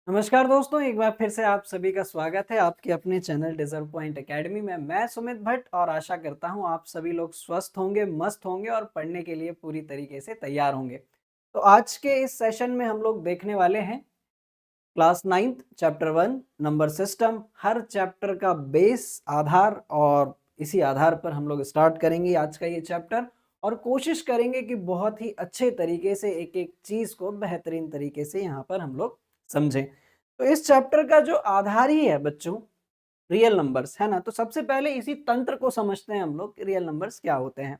नमस्कार दोस्तों, एक बार फिर से आप सभी का स्वागत है आपके अपने चैनल डिजर्व पॉइंट एकेडमी में। मैं सुमित भट्ट और आशा करता हूं आप सभी लोग स्वस्थ होंगे, मस्त होंगे और पढ़ने के लिए पूरी तरीके से तैयार होंगे। तो आज के इस सेशन में हम लोग देखने वाले हैं class 9th chapter 1 number system. हर चैप्टर का बेस आधार और इसी आधार पर हम लोग स्टार्ट करेंगे आज का ये चैप्टर और कोशिश करेंगे कि बहुत ही अच्छे तरीके से एक एक चीज को बेहतरीन तरीके से यहाँ पर हम लोग समझें। तो इस चैप्टर का जो आधार ही है बच्चों रियल नंबर्स, है ना। तो सबसे पहले इसी तंत्र को समझते हैं हम लोग कि रियल नंबर्स क्या होते हैं।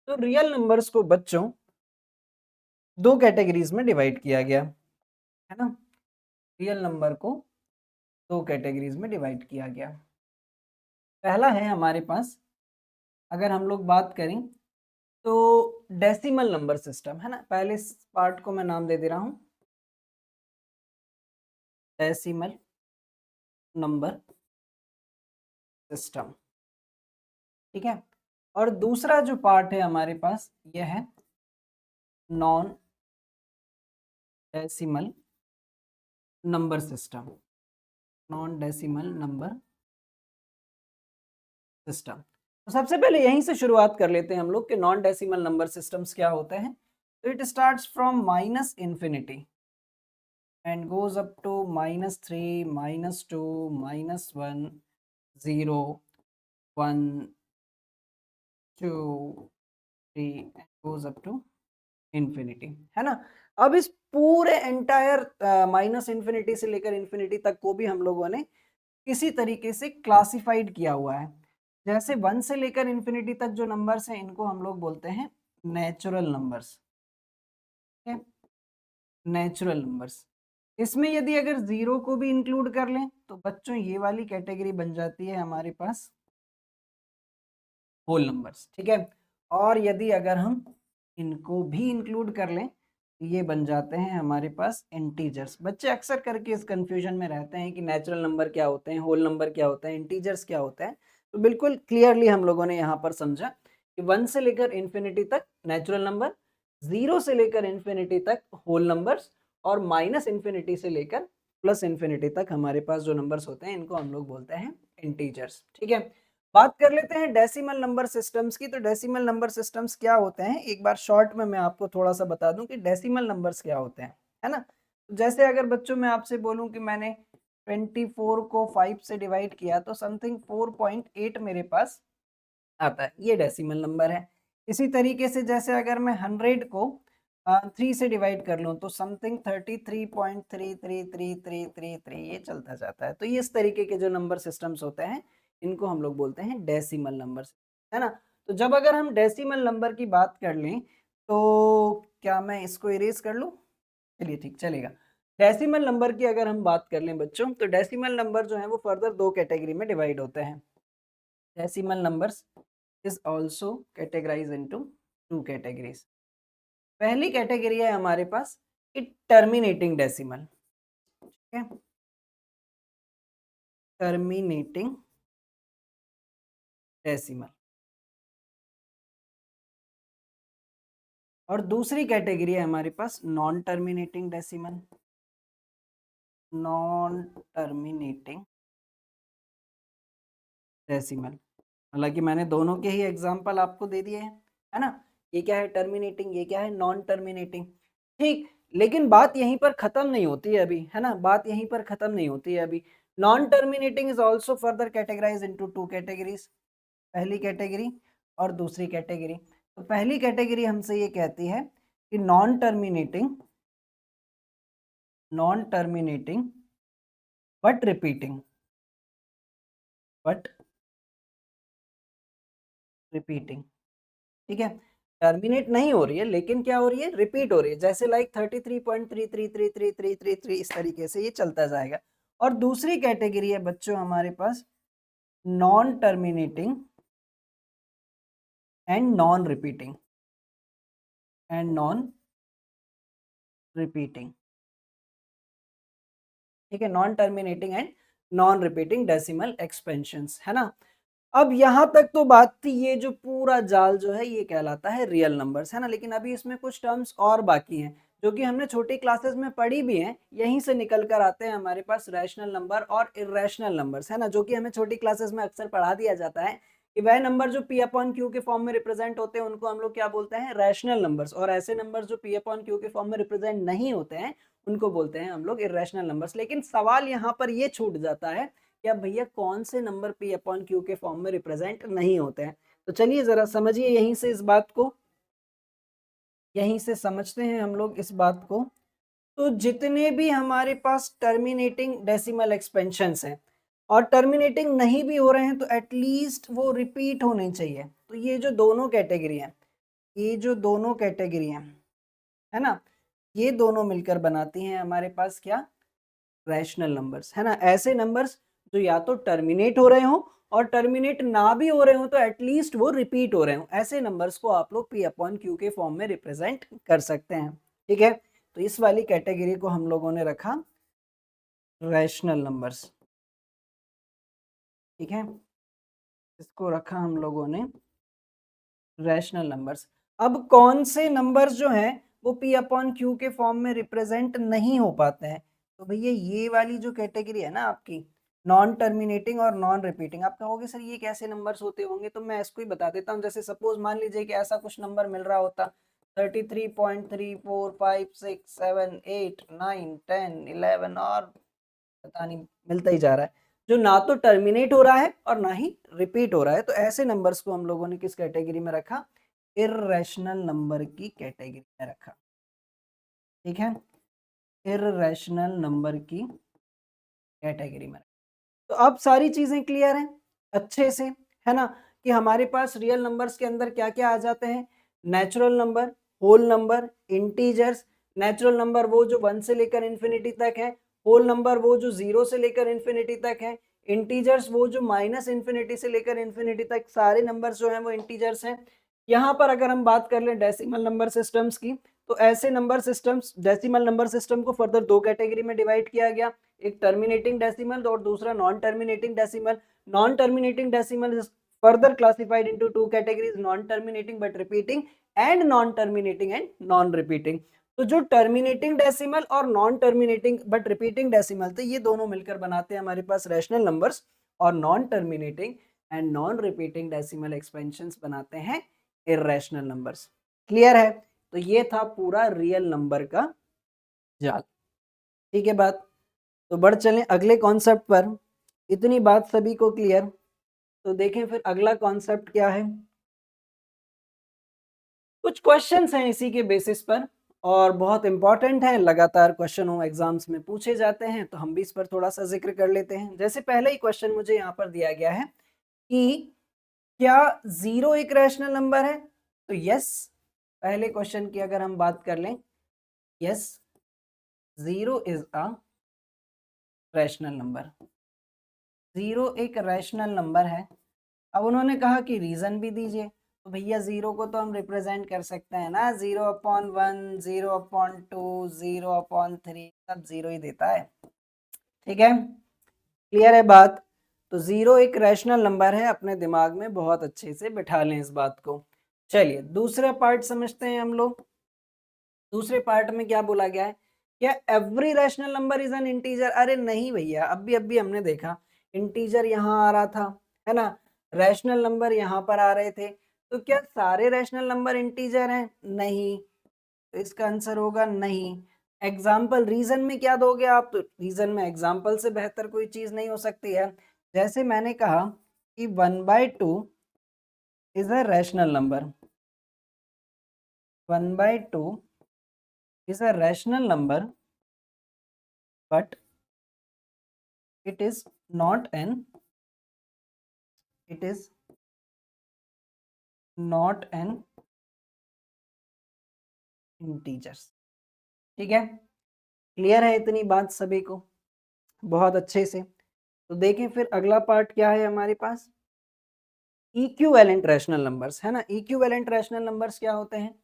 तो रियल नंबर्स को बच्चों दो कैटेगरीज में डिवाइड किया गया है ना। रियल नंबर को दो कैटेगरीज में डिवाइड किया गया। पहला है हमारे पास, अगर हम लोग बात करें तो डेसिमल नंबर सिस्टम, है ना। पहले इस पार्ट को मैं नाम दे दे रहा हूं डेसिमल नंबर सिस्टम, ठीक है। और दूसरा जो पार्ट है हमारे पास यह है non decimal number system. Non decimal number system. तो सबसे पहले यहीं से शुरुआत कर लेते हैं हम लोग कि नॉन डेसिमल नंबर सिस्टम्स क्या होते हैं। तो it starts from minus infinity and goes up to -3, -2, -1, 0, 1, 2, 3 and goes up to infinity, है ना। अब इस पूरे एंटायर माइनस इन्फिनिटी से लेकर इन्फिनिटी तक को भी हम लोगों ने किसी तरीके से क्लासिफाइड किया हुआ है। जैसे 1 से लेकर इन्फिनिटी तक जो नंबर्स हैं इनको हम लोग बोलते हैं नेचुरल नंबर्स, ठीक है, नेचुरल नंबर्स। इसमें यदि अगर 0 को भी इंक्लूड कर लें तो बच्चों ये वाली कैटेगरी बन जाती है हमारे पास होल नंबर्स, ठीक है। और यदि अगर हम इनको भी इंक्लूड कर लें तो ये बन जाते हैं हमारे पास इंटीजर्स। बच्चे अक्सर करके इस कंफ्यूजन में रहते हैं कि नेचुरल नंबर क्या होते हैं, होल नंबर क्या होता है, इंटीजर्स क्या होता है। तो बिल्कुल क्लियरली हम लोगों ने यहाँ पर समझा कि 1 से लेकर इन्फिनिटी तक नेचुरल नंबर, 0 से लेकर इन्फिनिटी तक होल नंबर्स और माइनस इन्फिनिटी से लेकर प्लस इन्फिनिटी तक हमारे पास जो नंबर्स होते हैं इनको हम लोग बोलते हैं इंटीजर्स, ठीक है। बात कर लेते हैं डेसिमल नंबर सिस्टम्स की। तो डेसिमल नंबर सिस्टम्स क्या होते हैं, एक बार शॉर्ट में मैं आपको थोड़ा सा बता दूं कि डेसिमल नंबर्स क्या होते हैं, है ना। तो जैसे अगर बच्चों मैं आपसे बोलूं कि मैंने 24 को 5 से डिवाइड किया तो समथिंग 4.8 मेरे पास आता है, ये डेसिमल नंबर है। इसी तरीके से जैसे अगर मैं 100 को 3 से डिवाइड कर लूं तो समथिंग 33.333333 ये चलता जाता है। तो ये इस तरीके के जो नंबर सिस्टम्स होते हैं इनको हम लोग बोलते हैं डेसिमल नंबर, है ना। तो जब अगर हम डेसिमल नंबर की बात कर लें तो क्या मैं इसको इरेज कर लूं, चलिए ठीक चलेगा। डेसिमल नंबर की अगर हम बात कर लें बच्चों तो डेसिमल नंबर जो है वो फर्दर दो कैटेगरी में डिवाइड होते हैं। Decimal numbers is also categorized into two categories। पहली कैटेगरी है हमारे पास कि टर्मिनेटिंग डेसिमल, ठीक है, टर्मिनेटिंग डेसिमल। और दूसरी कैटेगरी है हमारे पास non terminating decimal, non terminating decimal. हालांकि मैंने दोनों के ही एग्जांपल आपको दे दिए हैं, है ना। ये क्या है टर्मिनेटिंग, ये क्या है नॉन टर्मिनेटिंग, ठीक। लेकिन बात यहीं पर खत्म नहीं होती है अभी, है ना, बात यहीं पर खत्म नहीं होती है अभी। Non terminating is also further categorize into two categories, पहली कैटेगरी और दूसरी कैटेगरी। तो पहली कैटेगरी हमसे ये कहती है कि non terminating but repeating, but repeating, ठीक है। टर्मिनेट नहीं हो रही है लेकिन क्या हो रही है, रिपीट हो रही है। जैसे लाइक 33.333333 इस तरीके से ये चलता जाएगा। और दूसरी कैटेगरी है बच्चों हमारे पास non terminating and non repeating, and non repeating, ठीक है, non terminating and non repeating decimal expansions, है ना। अब यहाँ तक तो बात थी, ये जो पूरा जाल जो है ये कहलाता है रियल नंबर्स, है ना। लेकिन अभी इसमें कुछ टर्म्स और बाकी हैं जो कि हमने छोटी क्लासेस में पढ़ी भी हैं, यहीं से निकल कर आते हैं हमारे पास रैशनल नंबर और इर्रेशनल नंबर्स, है ना, जो कि हमें छोटी क्लासेस में अक्सर पढ़ा दिया जाता है कि वह नंबर जो P अपॉन Q के फॉर्म में रिप्रेजेंट होते हैं उनको हम लोग क्या बोलते हैं, रैशनल नंबर्स, और ऐसे नंबर्स जो P अपॉन Q के फॉर्म में रिप्रेजेंट नहीं होते हैं उनको बोलते हैं हम लोग इर्रेशनल नंबर्स। लेकिन सवाल यहाँ पर ये छूट जाता है कि अब भैया कौन से नंबर P अपॉन Q के फॉर्म में रिप्रेजेंट नहीं होते हैं। तो चलिए जरा समझिए यहीं से इस बात को, यहीं से समझते हैं हम लोग इस बात को। तो जितने भी हमारे पास टर्मिनेटिंग डेसिमल एक्सपेंशंस हैं और टर्मिनेटिंग नहीं भी हो रहे हैं तो एटलीस्ट वो रिपीट होने चाहिए। तो ये जो दोनों कैटेगरी हैं, ये जो दोनों कैटेगरी हैं, है ना, ये दोनों मिलकर बनाती हैं हमारे पास क्या, रैशनल नंबर्स, है ना। ऐसे नंबर्स जो या तो टर्मिनेट हो रहे हो और टर्मिनेट ना भी हो रहे हो तो एटलीस्ट वो रिपीट हो रहे हो, ऐसे नंबर्स को आप लोग P अपॉन Q के फॉर्म में रिप्रेजेंट कर सकते हैं। ठीक है, तो इस वाली कैटेगरी को हम लोगों ने रखा रैशनल नंबर्स। ठीक है, इसको रखा हम लोगों ने रैशनल नंबर्स। अब कौन से नंबर्स जो हैं वो P अपॉन Q के फॉर्म में रिप्रेजेंट नहीं हो पाते हैं, तो भैया ये वाली जो कैटेगरी है ना आपकी, नॉन टर्मिनेटिंग और नॉन रिपीटिंग। आप कहोगे सर ये कैसे नंबर्स होते होंगे, तो मैं इसको ही बता देता हूँ। जैसे सपोज मान लीजिए कि ऐसा कुछ नंबर मिल रहा होता 33.345678 9 10 11 और पता नहीं मिलता ही जा रहा है, जो ना तो टर्मिनेट हो रहा है और ना ही रिपीट हो रहा है, तो ऐसे नंबर्स को हम लोगों ने किस कैटेगरी में रखा, इर्रेशनल नंबर की कैटेगरी में रखा। ठीक है, इर्रेशनल नंबर की कैटेगरी में। तो अब सारी चीजें क्लियर हैं अच्छे से, है ना, कि हमारे पास रियल नंबर्स के अंदर क्या क्या आ जाते हैं, natural number, whole number, integers. Natural number वो जो 1 से लेकर इन्फिनिटी तक है, होल नंबर वो जो 0 से लेकर इन्फिनिटी तक है, इंटीजर्स वो जो माइनस इन्फिनिटी से लेकर इन्फिनिटी तक, सारे नंबर्स जो हैं वो इंटीजर्स हैं। यहाँ पर अगर हम बात कर लें डेसिमल नंबर सिस्टम्स की, तो ऐसे number systems, decimal number system को फर्दर दो कैटेगरी में डिवाइड किया गया, एक टर्मिनेटिंग डेसिमल और दूसरा non terminating decimal. Non terminating decimal is further classified into two categories, non terminating but repeating and non terminating and non repeating. तो जो टर्मिनेटिंग डेसिमल और non terminating but repeating decimal थे, ये दोनों मिलकर बनाते हैं हमारे पास रैशनल नंबर्स, और non terminating and non repeating decimal expansions बनाते हैं इर्रेशनल नंबर्स। क्लियर है, तो ये था पूरा रियल नंबर का जाल। ठीक है बात, तो बढ़ चलें अगले कॉन्सेप्ट पर। इतनी बात सभी को क्लियर, तो देखें फिर अगला कॉन्सेप्ट क्या है। कुछ क्वेश्चंस हैं इसी के बेसिस पर और बहुत इंपॉर्टेंट है, लगातार क्वेश्चन एग्जाम्स में पूछे जाते हैं, तो हम भी इस पर थोड़ा सा जिक्र कर लेते हैं। जैसे पहला ही क्वेश्चन मुझे यहाँ पर दिया गया है कि क्या 0 एक रैशनल नंबर है, तो यस, पहले क्वेश्चन की अगर हम बात कर लें, yes 0 is a rational number, 0 एक रैशनल नंबर है। अब उन्होंने कहा कि रीजन भी दीजिए, तो भैया 0 को तो हम रिप्रेजेंट कर सकते हैं ना, 0/1, 0/2, 0/3, सब 0 ही देता है। ठीक है, क्लियर है बात, तो 0 एक रैशनल नंबर है, अपने दिमाग में बहुत अच्छे से बिठा लें इस बात को। चलिए दूसरा पार्ट समझते हैं हम लोग। दूसरे पार्ट में क्या बोला गया है, क्या every rational number is an integer. अरे नहीं भैया, अभी हमने देखा इंटीजर यहाँ आ रहा था, है ना, रैशनल नंबर यहाँ पर आ रहे थे, तो क्या सारे रैशनल नंबर इंटीजर हैं, नहीं, तो इसका आंसर होगा नहीं। एग्जाम्पल रीजन में क्या दोगे आप, तो रीजन में एग्जाम्पल से बेहतर कोई चीज नहीं हो सकती है। जैसे मैंने कहा कि 1/2 is a rational number, 1/2 is a rational number but it is not an it is not an integers। ठीक है, क्लियर है इतनी बात सभी को, बहुत अच्छे से। तो देखें फिर अगला पार्ट क्या है हमारे पास, इक्विवेलेंट रैशनल नंबर्स, है ना। इक्विवेलेंट रैशनल नंबर्स क्या होते हैं,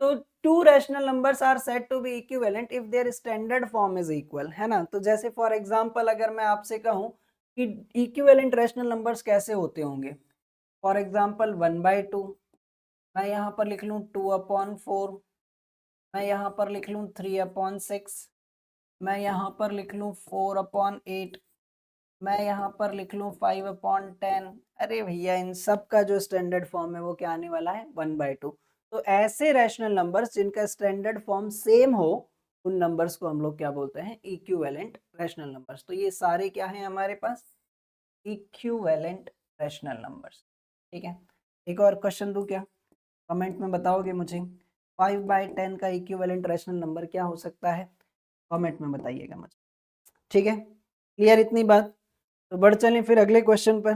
तो two rational numbers are said to be equivalent if their standard form is equal, है ना। तो जैसे फॉर एग्जांपल अगर मैं आपसे कहूं कि इक्विवेलेंट रैशनल नंबर्स कैसे होते होंगे, फॉर एग्जांपल 1/2, मैं यहाँ पर लिख लूँ 2/4, मैं यहाँ पर लिख लूँ 3/6, मैं यहाँ पर लिख लूँ 4/8, मैं यहाँ पर लिख लूँ 5/10। अरे भैया इन सब का जो स्टैंडर्ड फॉर्म है वो क्या आने वाला है 1/2। तो ऐसे रैशनल नंबर्स जिनका स्टैंडर्ड फॉर्म सेम हो उन नंबर्स को हम लोग क्या बोलते हैं इक्विवेलेंट रैशनल नंबर्स। तो ये सारे क्या हैं हमारे पास इक्विवेलेंट रैशनल नंबर्स। ठीक है, एक और क्वेश्चन दूं क्या, कमेंट में बताओगे मुझे 5/10 का इक्विवेलेंट रैशनल नंबर क्या हो सकता है, कमेंट में बताइएगा मुझे। ठीक है, क्लियर इतनी बात। तो बढ़ चलें फिर अगले क्वेश्चन पर।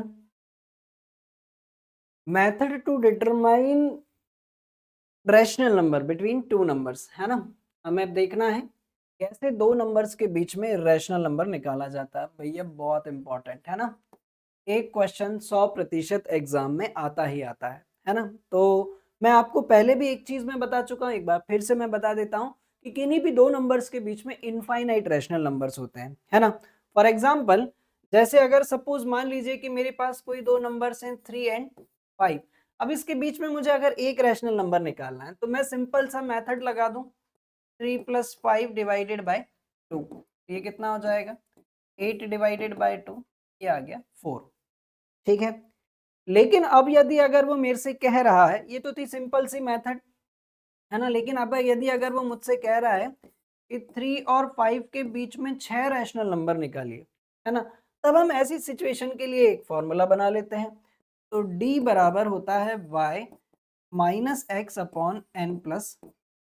Method to determine rational number between two numbers, है ना। हमें अब देखना है कैसे दो नंबर्स के बीच में रैशनल नंबर निकाला जाता है। भैया बहुत इंपॉर्टेंट है ना, एक क्वेश्चन 100% एग्जाम में आता ही आता है ना। तो मैं आपको पहले भी एक चीज मैं बता चुका हूँ, एक बार फिर से मैं बता देता हूँ कि किन्हीं भी दो नंबर्स के बीच में इनफाइनाइट रैशनल नंबर्स होते हैं, है ना। फॉर एग्जाम्पल जैसे अगर सपोज मान लीजिए कि मेरे पास कोई दो नंबर्स हैं 3 एंड 5, अब इसके बीच में मुझे अगर एक रैशनल नंबर निकालना है तो मैं सिंपल सा मेथड लगा दूं 3 + 5 डिवाइडेड बाय 2, ये कितना हो जाएगा 8 डिवाइडेड बाय 2, ये आ गया 4। ठीक है, लेकिन अब यदि अगर वो मेरे से कह रहा है, ये तो थी सिंपल सी मेथड, है ना, लेकिन अब यदि अगर वो मुझसे कह रहा है कि 3 और 5 के बीच में 6 रैशनल नंबर निकालिए, है ना, तब हम ऐसी सिचुएशन के लिए एक फॉर्मूला बना लेते हैं। तो d बराबर होता है y minus x upon n plus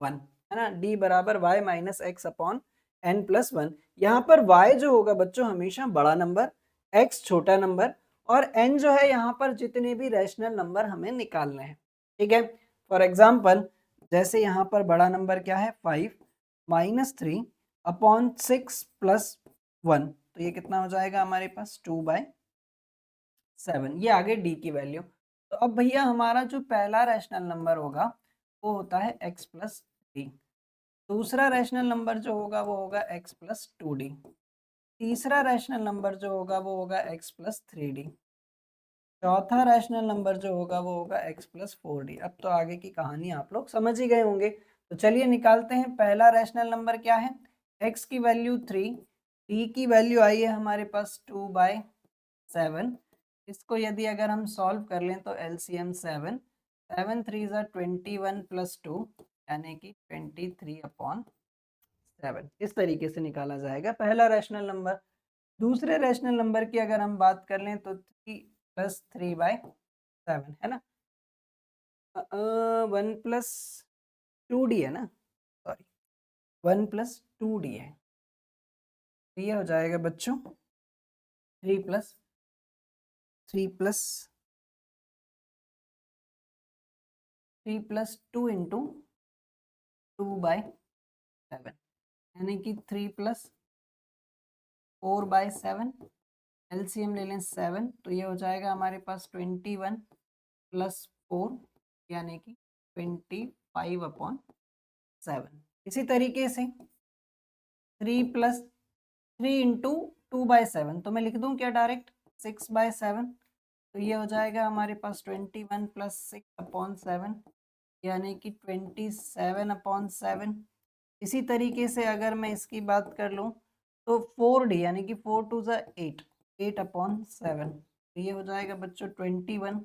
one, है ना, d बराबर y minus x upon n plus one. यहाँ पर y जो होगा बच्चों हमेशा बड़ा नंबर, x छोटा नंबर, और n जो है यहाँ पर जितने भी रैशनल नंबर हमें निकालने हैं। ठीक है, फॉर एग्जाम्पल जैसे यहाँ पर बड़ा नंबर क्या है 5 माइनस 3 अपॉन 6 प्लस 1, तो ये कितना हो जाएगा हमारे पास 2/7, ये आगे d की वैल्यू। तो अब भैया हमारा जो पहला रैशनल नंबर होगा वो होता है x प्लस डी, दूसरा रैशनल नंबर जो होगा वो होगा x प्लस 2d, तीसरा रैशनल नंबर जो होगा वो होगा x प्लस 3d, चौथा रैशनल नंबर जो होगा वो होगा x प्लस 4d। अब तो आगे की कहानी आप लोग समझ ही गए होंगे। तो चलिए निकालते हैं, पहला रैशनल नंबर क्या है, x की वैल्यू 3, d की वैल्यू आई है हमारे पास 2/7। इसको यदि अगर हम सॉल्व कर लें तो एलसीएम 7, 7 3 ज़ा 21 प्लस 2 यानी कि 23/7, इस तरीके से निकाला जाएगा पहला रैशनल नंबर। दूसरे रैशनल नंबर की अगर हम बात कर लें तो 3 + 3/7, है ना, 1 + 2d है ना, सॉरी 1 + 2d है, तो ये हो जाएगा बच्चों 3 + 2 इंटू 2/7, यानी कि 3 + 4/7, एलसीएम ले लें 7, तो ये हो जाएगा हमारे पास 21 + 4 यानी कि 25/7। इसी तरीके से 3 + 3 इंटू 2/7, तो मैं लिख दूं क्या डायरेक्ट 6/7, तो ये हो जाएगा हमारे पास 21 + 6/7 यानी कि 27/7। इसी तरीके से अगर मैं इसकी बात कर लूँ तो 4d यानी कि 4 2 ज़ा 8, 8/7, तो ये हो जाएगा बच्चों 21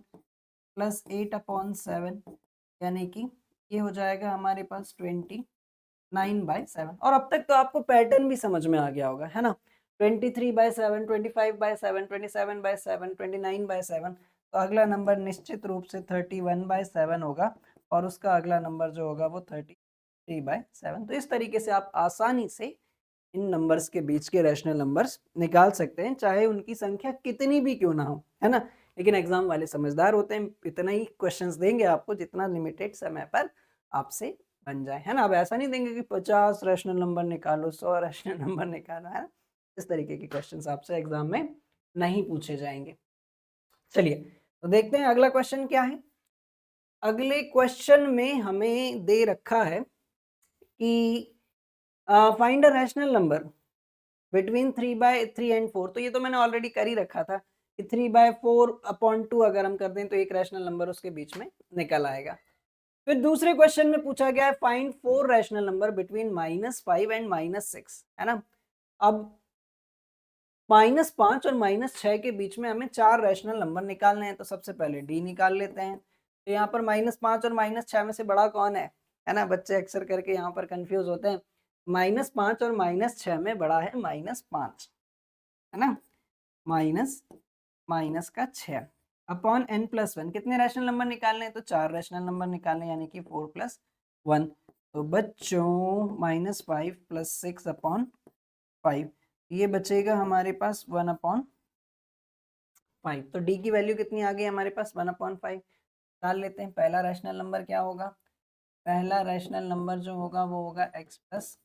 + 8/7 यानी कि ये हो जाएगा हमारे पास 29/7। और अब तक तो आपको पैटर्न भी समझ में आ गया होगा, है ना, 23/7, 25/7, 27/7, 29/7, तो अगला नंबर निश्चित रूप से 31/7 होगा और उसका अगला नंबर जो होगा वो 33/7। तो इस तरीके से आप आसानी से इन नंबर्स के बीच के रैशनल नंबर्स निकाल सकते हैं, चाहे उनकी संख्या कितनी भी क्यों ना हो, है ना। लेकिन एग्जाम वाले समझदार होते हैं, इतना ही क्वेश्चंस देंगे आपको जितना लिमिटेड समय पर आपसे बन जाए, है ना। अब ऐसा नहीं देंगे कि 50 रैशनल नंबर निकालो, 100 रैशनल नंबर निकालो, है ना, इस तरीके के क्वेश्चंस आपसे एग्जाम में नहीं पूछे जाएंगे। चलिए तो देखते हैं अगला क्वेश्चन क्या है। अगले क्वेश्चन में हमें दे रखा है कि find a rational number between 3/3 and 4, तो ये तो मैंने ऑलरेडी कर ही रखा था कि 3/4/2 अगर हम कर दें तो एक रैशनल नंबर उसके बीच में निकल आएगा। फिर दूसरे क्वेश्चन में पूछा गया है find 4 rational number between -5 and -6, है ना। अब -5 और -6 के बीच में हमें 4 रैशनल नंबर निकालने हैं, तो सबसे पहले डी निकाल लेते हैं। तो यहाँ पर -5 और -6 में से बड़ा कौन है ना। बच्चे अक्सर करके यहाँ पर कंफ्यूज होते हैं। -5 और -6 में बड़ा है -5, है ना। माइनस माइनस का 6 अपॉन n+1, कितने रैशनल नंबर निकालने हैं, तो 4 रैशनल नंबर निकालने, यानी कि 4 + 1। तो बच्चों -5 + 6 अपॉन 5, ये बचेगा हमारे पास 1/5। तो डी की वैल्यू कितनी आ गई हमारे पास, 1/5 डाल लेते हैं। पहला रैशनल नंबर क्या होगा, पहला रैशनल नंबर जो होगा वो होगा x +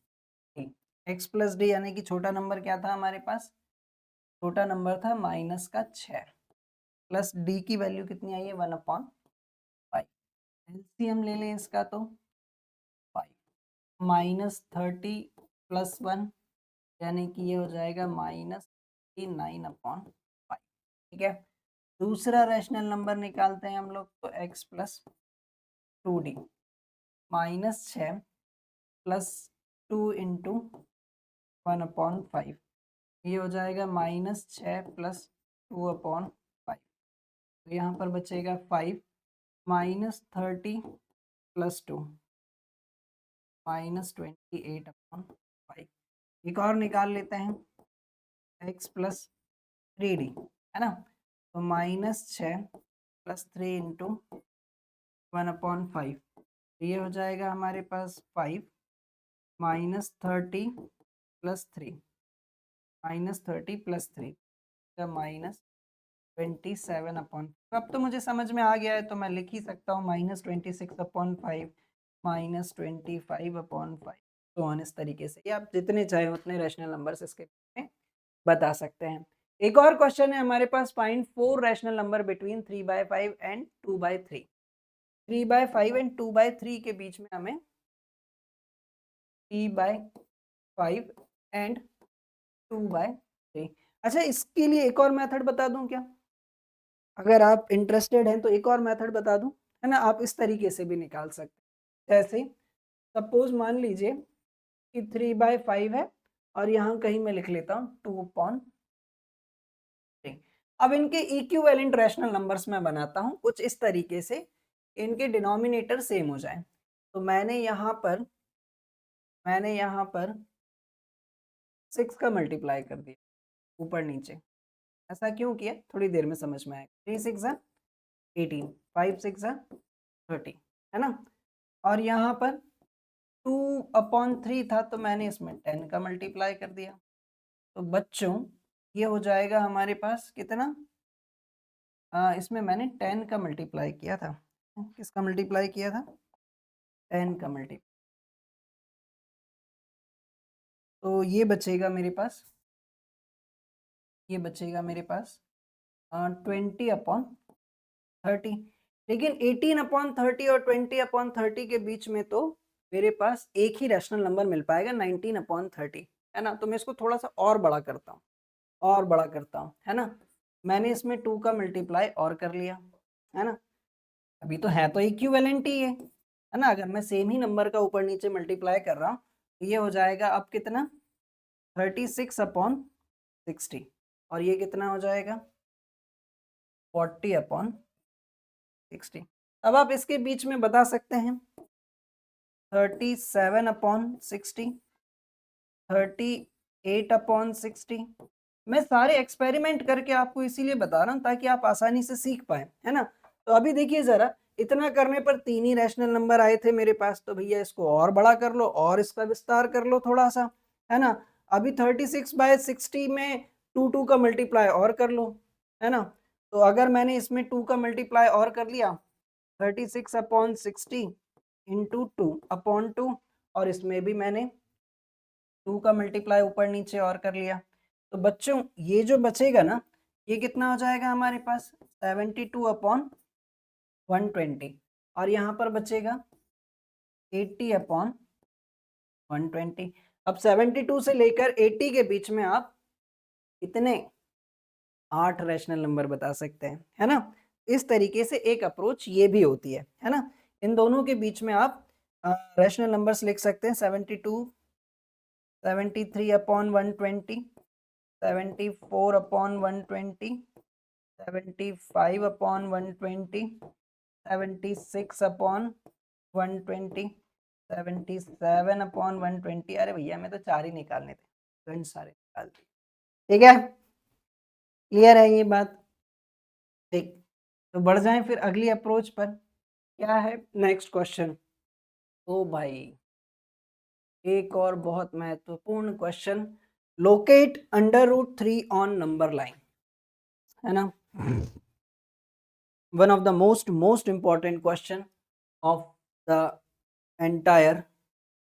d। x + d यानी कि छोटा नंबर क्या था हमारे पास, छोटा नंबर था -6 प्लस डी की वैल्यू कितनी आई है, 1/5। एलसीएम ले लें इसका, तो 5 -30 + 1 यानी कि ये हो जाएगा -9/5। ठीक है। दूसरा रैशनल नंबर निकालते हैं हम लोग, तो x + 2d, -6 + 2 × 1/5, ये हो जाएगा -6 + 2/5। तो यहाँ पर बचेगा 5 -30 + 2 -28/5। एक और निकाल लेते हैं, x + 3d, है ना। तो -6 + 3 × 1/5, ये हो जाएगा हमारे पास 5 -30 + 3 -30 + 3 का -27/5। अब तो मुझे समझ में आ गया है, तो मैं लिख ही सकता हूँ -26/5 -25/5, तो ऑन इस तरीके से, या आप जितने चाहे उतने रैशनल नंबर्स इसके में बता सकते हैं। एक और क्वेश्चन है हमारे पास, find 4 rational number between 3/5 and 2/3। 3/5 and 2/3 के बीच में हमें 3/5 एंड 2/3। अच्छा, इसके लिए एक और मेथड बता दूं क्या, अगर आप इंटरेस्टेड हैं तो एक और मेथड बता दूं, है ना। आप इस तरीके से भी निकाल सकते हैं। जैसे सपोज मान लीजिए कि 3/5 है और यहाँ कहीं मैं लिख लेता हूँ 2/3। अब इनके इक्विवेलेंट रैशनल नंबर्स में बनाता हूँ कुछ इस तरीके से, इनके डिनोमिनेटर सेम हो जाए। तो मैंने यहाँ पर 6 का मल्टीप्लाई कर दिया ऊपर नीचे। ऐसा क्यों किया, थोड़ी देर में समझ में आएगा। 3 6 18, 5 6 30, है ना। और यहाँ पर 2/3 था, तो मैंने इसमें 10 का मल्टीप्लाई कर दिया। तो बच्चों ये हो जाएगा हमारे पास कितना, इसमें मैंने 10 का मल्टीप्लाई किया था। किसका मल्टीप्लाई किया था, 10 का मल्टीप्लाई। तो ये बचेगा मेरे पास, ये बचेगा मेरे पास 20/30। लेकिन 18/30 और 20/30 के बीच में तो मेरे पास एक ही रैशनल नंबर मिल पाएगा, 19/30, है ना। तो मैं इसको थोड़ा सा और बड़ा करता हूँ, और बड़ा करता हूँ, है ना। मैंने इसमें 2 का मल्टीप्लाई और कर लिया, है ना। अभी तो है तो इक्विवेलेंट ही है ना। अगर मैं सेम ही नंबर का ऊपर नीचे मल्टीप्लाई कर रहा हूँ, तो ये हो जाएगा अब कितना, 36/60, और ये कितना हो जाएगा, 40/60। अब आप इसके बीच में बता सकते हैं 37/60, 38/60। मैं सारे एक्सपेरिमेंट करके आपको इसीलिए बता रहा हूँ ताकि आप आसानी से सीख पाए, है ना। तो अभी देखिए जरा, इतना करने पर 3 ही रैशनल नंबर आए थे मेरे पास, तो भैया इसको और बड़ा कर लो और इसका विस्तार कर लो थोड़ा सा, है ना। अभी 36/60 में 2 का मल्टीप्लाई और कर लो, है ना। तो अगर मैंने इसमें 2 का मल्टीप्लाई और कर लिया, 36/60 इंटू 2/2, और इसमें भी मैंने 2 का मल्टीप्लाई ऊपर नीचे और कर लिया। तो बच्चों ये जो बचेगा ना, ये कितना हो जाएगा हमारे पास, 72/120, और यहाँ पर बचेगा 80/120। अब 72 से लेकर 80 के बीच में आप इतने 8 रैशनल नंबर बता सकते हैं, है ना। इस तरीके से एक अप्रोच ये भी होती है ना। इन दोनों के बीच में आप रैशनल नंबर्स लिख सकते हैं 72, 73/120, 74/120, 75/120, 76/120, 77/120। अरे भैया हमें तो 4 ही निकालने थे, तो इन सारे निकाल दिए। ठीक है, क्लियर है ये बात? ठीक, तो बढ़ जाएं फिर अगली अप्रोच पर। क्या है नेक्स्ट क्वेश्चन? ओ भाई, एक और बहुत महत्वपूर्ण question, locate √3 on number line, है ना? One of the most important question of the entire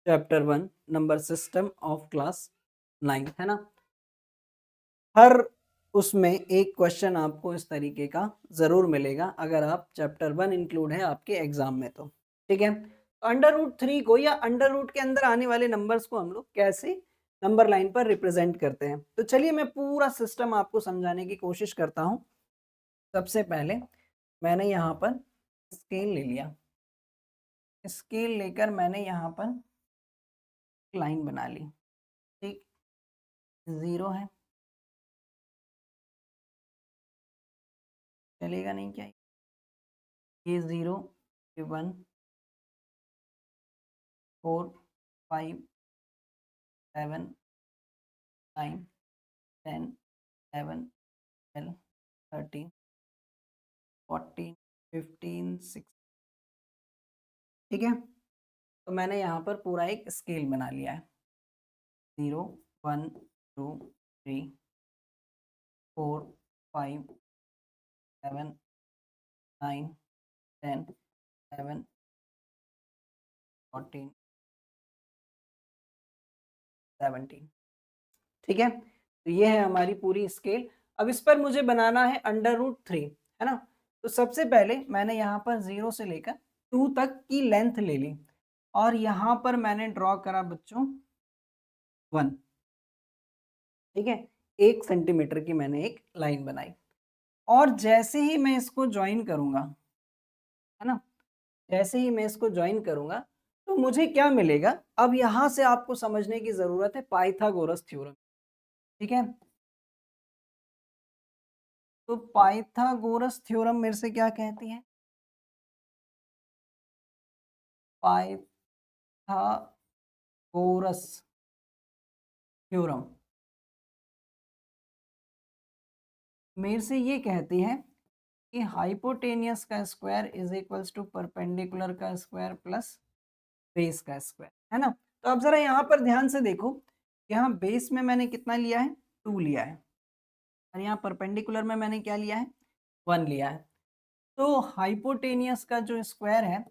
chapter 1 number system of class 9, है ना? हर उसमें एक क्वेश्चन आपको इस तरीके का जरूर मिलेगा अगर आप चैप्टर 1 इंक्लूड है आपके एग्जाम में तो। ठीक है, √3 को या अंडर रूट के अंदर आने वाले नंबर्स को हम लोग कैसे नंबर लाइन पर रिप्रेजेंट करते हैं, तो चलिए मैं पूरा सिस्टम आपको समझाने की कोशिश करता हूं। सबसे पहले मैंने यहाँ पर स्केल ले लिया, स्केल लेकर मैंने यहाँ पर लाइन बना ली। ठीक, 0 है, चलेगा नहीं क्या? ये 0, ये 1, 4, 5, 7, 9, 10, 11, 12, 13, 14, 15, 16। ठीक है, तो मैंने यहाँ पर पूरा एक स्केल बना लिया है। 0, 1, 2, 3, 4, 5, 7, 9, 10, 11, 14, 17। ठीक है, तो ये है हमारी पूरी स्केल। अब इस पर मुझे बनाना है √3, है ना? तो सबसे पहले मैंने यहाँ पर 0 से लेकर 2 तक की लेंथ ले ली और यहाँ पर मैंने ड्रॉ करा बच्चों 1। ठीक है, 1 सेंटीमीटर की मैंने एक लाइन बनाई और जैसे ही मैं इसको ज्वाइन करूंगा, है ना, जैसे ही मैं इसको ज्वाइन करूंगा तो मुझे क्या मिलेगा? अब यहां से आपको समझने की जरूरत है पाइथागोरस थ्योरम। ठीक है, तो पाइथागोरस थ्योरम मेरे से क्या कहती है? पाइथागोरस थ्योरम मेरे से ये कहती है कि हाइपोटेनियस का square is equals to perpendicular का स्क्वायर प्लस बेस का स्क्वायर, है ना? तो अब जरा यहाँ पर ध्यान से देखो, यहाँ बेस में मैंने कितना लिया है? 2 लिया है और यहाँ परपेंडिकुलर में मैंने क्या लिया है? 1 लिया है। तो हाइपोटेनियस का जो स्क्वायर है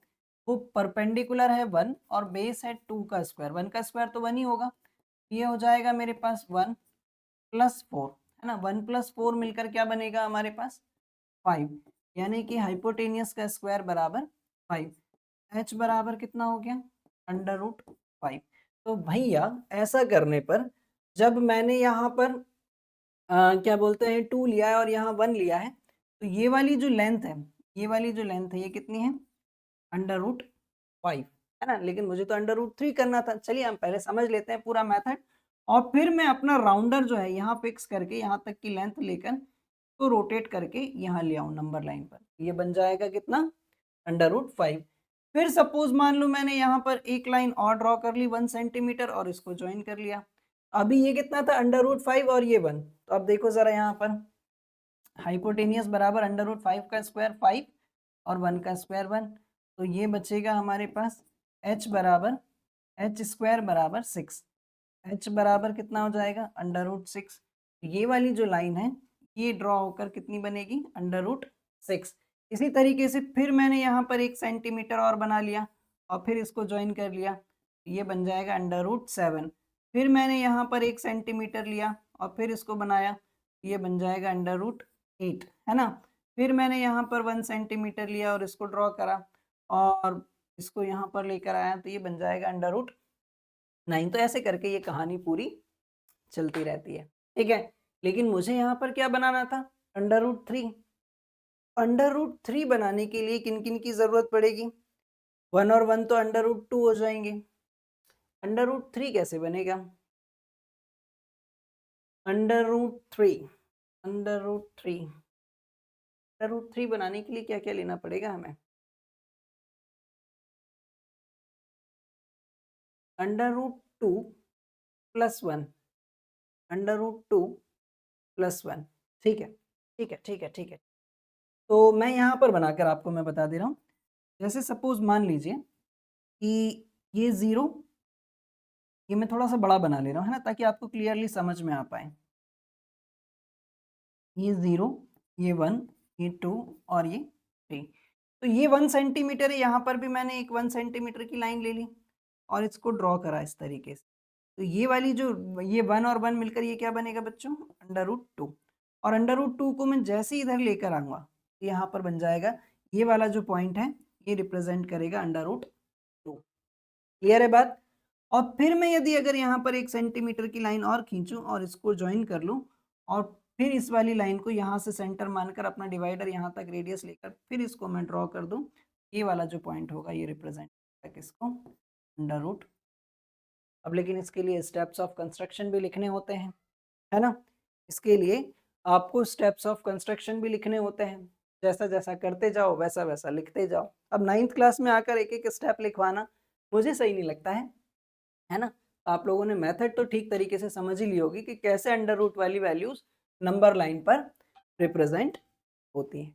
वो परपेंडिकुलर है 1 और बेस है 2 का स्क्वायर, 1 का स्क्वायर तो 1 ही होगा। ये हो जाएगा मेरे पास 1 + 4, है ना? 1 + 4 मिलकर क्या बनेगा हमारे पास? 5, यानी कि हाइपोटेनियस का स्क्वायर बराबर 5। h बराबर कितना हो गया? √5। तो भैया ऐसा करने पर जब मैंने यहाँ पर क्या बोलते हैं 2 लिया है और यहाँ 1 लिया है, तो ये वाली जो लेंथ है, ये वाली जो लेंथ है ये कितनी है? √5, है ना? लेकिन मुझे तो √3 करना था। चलिए हम पहले समझ लेते हैं पूरा मेथड और फिर मैं अपना राउंडर जो है यहाँ फिक्स करके यहाँ तक की लेंथ लेकर तो रोटेट करके यहाँ ले आऊँ नंबर लाइन पर। ये बन जाएगा कितना? √5। फिर सपोज मान लो मैंने यहाँ पर एक लाइन और ड्रॉ कर ली 1 सेंटीमीटर और इसको ज्वाइन कर लिया। अभी ये कितना था? √5 और ये 1। तो अब देखो जरा यहाँ पर हाइपोटेनियस बराबर √5 का स्क्वायर 5 और 1 का स्क्वायर 1। तो ये बचेगा हमारे पास h बराबर h² बराबर 6। h बराबर कितना हो जाएगा? √6। ये वाली जो लाइन है ये ड्रॉ होकर कितनी बनेगी? √6। इसी तरीके से फिर मैंने यहाँ पर 1 सेंटीमीटर और बना लिया और फिर इसको ज्वाइन कर लिया, ये बन जाएगा √7। फिर मैंने यहाँ पर 1 सेंटीमीटर लिया और फिर इसको बनाया, ये बन जाएगा √8, है ना? फिर मैंने यहाँ पर 1 सेंटीमीटर लिया और इसको ड्रॉ करा और इसको यहाँ पर लेकर आया तो ये बन जाएगा √9। तो ऐसे करके ये कहानी पूरी चलती रहती है। ठीक है, लेकिन मुझे यहाँ पर क्या बनाना था? √3। √3 बनाने के लिए किन किन की जरूरत पड़ेगी? 1 और 1 तो √2 हो जाएंगे। √3 कैसे बनेगा? √3 √3 √3 बनाने के लिए क्या क्या लेना पड़ेगा हमें? √2 प्लस 1 √2 प्लस 1। ठीक है, ठीक है, ठीक है, ठीक है। तो मैं यहाँ पर बनाकर आपको मैं बता दे रहा हूँ। जैसे सपोज मान लीजिए कि ये 0, ये मैं थोड़ा सा बड़ा बना ले रहा हूँ, है ना, ताकि आपको क्लियरली समझ में आ पाए। ये 0, ये 1, ये 2 और ये 3। तो ये 1 सेंटीमीटर है, यहाँ पर भी मैंने एक 1 सेंटीमीटर की लाइन ले ली और इसको ड्रॉ करा इस तरीके से। तो ये वाली जो ये 1 और 1 मिलकर ये क्या बनेगा बच्चों? √2। और √2 को मैं जैसे ही इधर लेकर आऊँगा तो यहाँ पर बन जाएगा, ये वाला जो पॉइंट है ये रिप्रेजेंट करेगा √2। क्लियर है बात? और फिर मैं यदि अगर यहाँ पर 1 सेंटीमीटर की लाइन और खींचूँ और इसको जॉइन कर लूँ और फिर इस वाली लाइन को यहाँ से सेंटर मानकर अपना डिवाइडर यहाँ तक रेडियस लेकर फिर इसको मैं ड्रॉ कर दूँ, ये वाला जो पॉइंट होगा ये रिप्रेजेंट करेगा किसको? √। अब लेकिन इसके लिए स्टेप्स ऑफ कंस्ट्रक्शन भी लिखने होते हैं, है ना? इसके लिए आपको स्टेप्स ऑफ कंस्ट्रक्शन भी लिखने होते हैं। जैसा जैसा करते जाओ वैसा वैसा लिखते जाओ। अब 9th क्लास में आकर एक एक स्टेप लिखवाना मुझे सही नहीं लगता है ना? आप लोगों ने मेथड तो ठीक तरीके से समझ ही ली होगी कि कैसे अंडर रूट वाली वैल्यूज नंबर लाइन पर रिप्रेजेंट होती है।